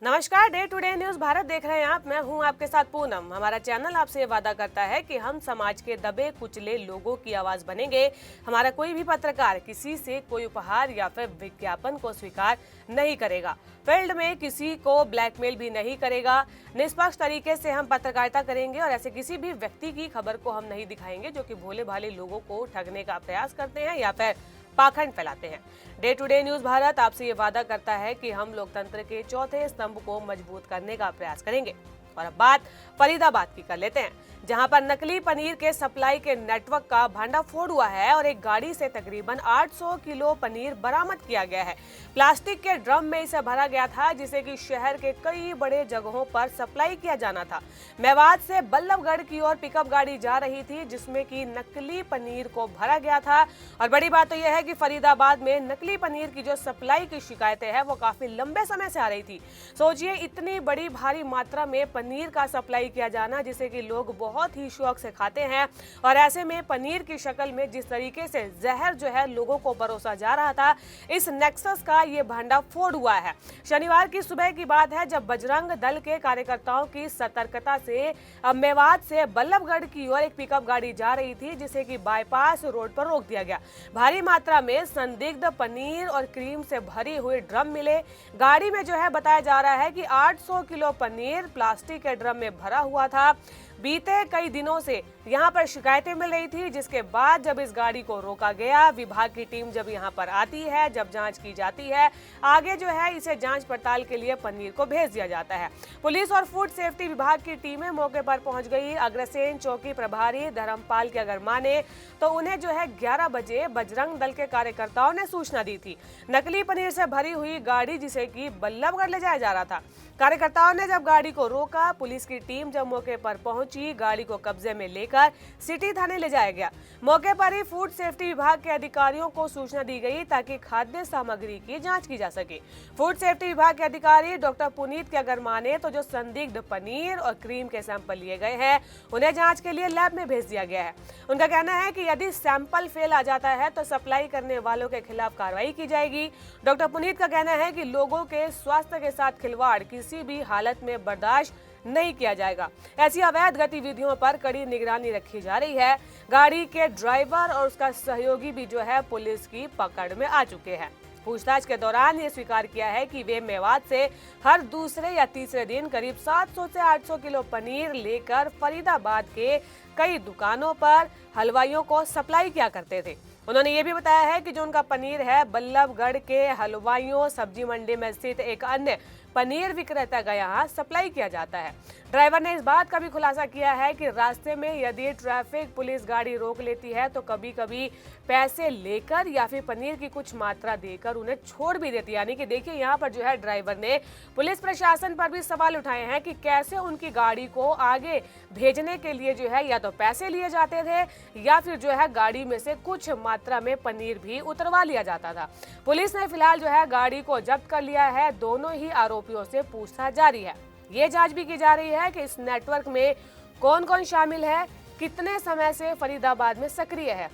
नमस्कार, Day to Day News Bharat देख रहे हैं आप। मैं हूं आपके साथ पूनम। हमारा चैनल आपसे ये वादा करता है कि हम समाज के दबे कुचले लोगों की आवाज बनेंगे। हमारा कोई भी पत्रकार किसी से कोई उपहार या फिर विज्ञापन को स्वीकार नहीं करेगा, फील्ड में किसी को ब्लैकमेल भी नहीं करेगा। निष्पक्ष तरीके से हम पत्रकारिता करेंगे और ऐसे किसी भी व्यक्ति की खबर को हम नहीं दिखाएंगे जो कि भोले भाले लोगों को ठगने का प्रयास करते हैं या फिर पाखंड फैलाते हैं। Day to Day News Bharat आपसे ये वादा करता है कि हम लोकतंत्र के चौथे स्तंभ को मजबूत करने का प्रयास करेंगे। और अब बात फरीदाबाद की कर लेते हैं, जहां पर नकली पनीर के सप्लाई के नेटवर्क का भंडाफोड़ हुआ है और एक गाड़ी से तकरीबन 800 किलो पनीर बरामद किया गया है। प्लास्टिक के ड्रम में इसे भरा गया था, जिसे कि शहर के कई बड़े जगहों पर सप्लाई किया जाना था। मेवात से बल्लभगढ़ की ओर पिकअप गाड़ी जा रही थी, जिसमें कि नकली पनीर को भरा गया था। और बड़ी बात तो यह है कि फरीदाबाद में नकली पनीर की जो सप्लाई की शिकायतें हैं वो काफी लंबे समय से आ रही थी। सोचिए, इतनी बड़ी भारी मात्रा में पनीर का सप्लाई किया जाना, जिसे कि लोग बहुत ही शौक से खाते हैं। और ऐसे में पनीर की शक्ल में जिस तरीके से जहर जो है लोगों को परोसा जा रहा था, इस नेक्सस का ये भंडाफोड़ हुआ है। शनिवार की सुबह की बात है, जब बजरंग दल के कार्यकर्ताओं की सतर्कता से मेवात से बल्लभगढ़ की ओर एक पिकअप गाड़ी जा रही थी, जिसे कि बाईपास रोड पर रोक दिया गया। भारी मात्रा में संदिग्ध पनीर और क्रीम से भरी हुई ड्रम मिले। गाड़ी में जो है बताया जा रहा है कि 800 किलो पनीर प्लास्टिक के ड्रम में भरा हुआ था। बीते कई दिनों से यहाँ पर शिकायतें मिल रही थी, जिसके बाद जब इस गाड़ी को रोका गया, विभाग की टीम जब यहाँ पर आती है, जब जांच की जाती है, आगे जो है इसे जांच पड़ताल के लिए पनीर को भेज दिया जाता है। पुलिस और फूड सेफ्टी विभाग की टीमें मौके पर पहुंच गई। अग्रसेन चौकी प्रभारी धर्मपाल की अगर माने तो उन्हें जो है 11 बजे बजरंग दल के कार्यकर्ताओं ने सूचना दी थी। नकली पनीर से भरी हुई गाड़ी, जिसे कि बल्लभगढ़ ले जाया जा रहा था। कार्यकर्ताओं ने जब गाड़ी को रोका, पुलिस की टीम जब मौके पर पहुंची, गाड़ी को कब्जे में लेकर सिटी थाने ले जाया गया। मौके पर ही फूड सेफ्टी विभाग के अधिकारियों को सूचना दी गई ताकि खाद्य सामग्री की जांच की जा सके। फूड सेफ्टी विभाग के अधिकारी डॉक्टर पुनीत के अगर माने तो जो संदिग्ध पनीर और क्रीम के सैंपल लिए गए हैं, उन्हें जांच के लिए लैब में भेज दिया गया है। उनका कहना है कि यदि सैंपल फेल आ जाता है तो सप्लाई करने वालों के खिलाफ कार्रवाई की जाएगी। डॉक्टर पुनीत का कहना है कि लोगों के स्वास्थ्य के साथ खिलवाड़ किसी भी हालत में बर्दाश्त नहीं किया जाएगा। ऐसी अवैध गतिविधियों पर कड़ी निगरानी रखी जा रही है। गाड़ी के ड्राइवर और उसका सहयोगी भी जो है पुलिस की पकड़ में आ चुके हैं। पूछताछ के दौरान ये स्वीकार किया है कि वे मेवात से हर दूसरे या तीसरे दिन करीब 700 से 800 किलो पनीर लेकर फरीदाबाद के कई दुकानों पर हलवाइयों को सप्लाई किया करते थे। उन्होंने ये भी बताया है कि जो उनका पनीर है, बल्लभगढ़ के हलवाइयों सब्जी मंडी में स्थित एक अन्य पनीर विक्रेता का यहाँ सप्लाई किया जाता है। ड्राइवर ने इस बात का भी खुलासा किया है कि रास्ते में यदि ट्रैफिक पुलिस गाड़ी रोक लेती है तो कभी कभी पैसे लेकर या फिर पनीर की कुछ मात्रा देकर उन्हें छोड़ भी देती है। यानी कि देखिए, यहाँ पर जो है ड्राइवर ने पुलिस प्रशासन पर भी सवाल उठाए हैं कि कैसे उनकी गाड़ी को आगे भेजने के लिए जो है या तो पैसे लिए जाते थे या फिर जो है गाड़ी में से कुछ मात्रा में पनीर भी उतरवा लिया जाता था। पुलिस ने फिलहाल जो है गाड़ी को जब्त कर लिया है। दोनों ही आरोपियों से पूछताछ जारी है। ये जांच भी की जा रही है कि इस नेटवर्क में कौन कौन शामिल है, कितने समय से फरीदाबाद में सक्रिय है।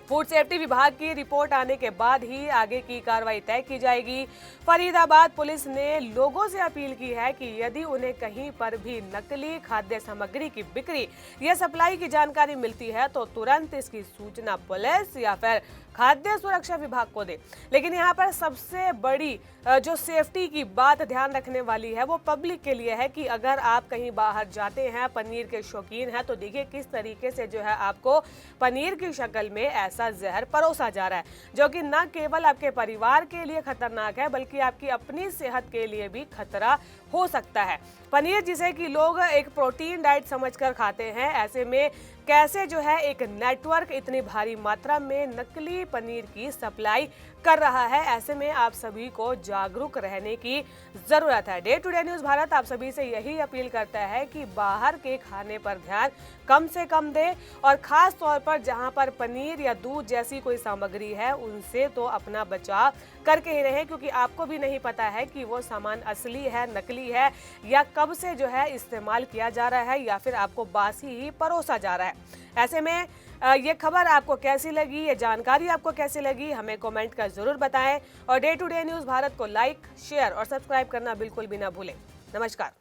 फूड सेफ्टी विभाग की रिपोर्ट आने के बाद ही आगे की कार्रवाई तय की जाएगी। फरीदाबाद पुलिस ने लोगों से अपील की है कि यदि उन्हें कहीं पर भी नकली खाद्य सामग्री की बिक्री या सप्लाई की जानकारी मिलती है तो तुरंत इसकी सूचना पुलिस या फिर खाद्य सुरक्षा विभाग को दे। लेकिन यहाँ पर सबसे बड़ी जो सेफ्टी की बात ध्यान रखने वाली है वो पब्लिक के लिए है कि अगर आप कहीं बाहर जाते हैं, पनीर के शौकीन हैं, तो देखिए किस तरीके से जो है आपको पनीर की शक्ल में ऐसा जहर परोसा जा रहा है, जो कि न केवल आपके परिवार के लिए खतरनाक है बल्कि आपकी अपनी सेहत के लिए भी खतरा हो सकता है। पनीर, जिसे कि लोग एक प्रोटीन डाइट समझकर खाते हैं, ऐसे में कैसे जो है एक नेटवर्क इतनी भारी मात्रा में नकली पनीर की सप्लाई कर रहा है। ऐसे में आप सभी को जागरूक रहने की जरूरत है। Day to Day News Bharat आप सभी से यही अपील करता है कि बाहर के खाने पर ध्यान कम से कम दें और खास तौर पर जहां पर पनीर या दूध जैसी कोई सामग्री है उनसे तो अपना बचाव करके ही रहें, क्योंकि आपको भी नहीं पता है कि वो सामान असली है, नकली है या कब से जो है इस्तेमाल किया जा रहा है या फिर आपको बासी ही परोसा जा रहा है। ऐसे में ये खबर आपको कैसी लगी, ये जानकारी आपको कैसी लगी, हमें कमेंट कर जरूर बताएं और Day to Day News Bharat को लाइक, शेयर और सब्सक्राइब करना बिल्कुल भी ना भूलें। नमस्कार।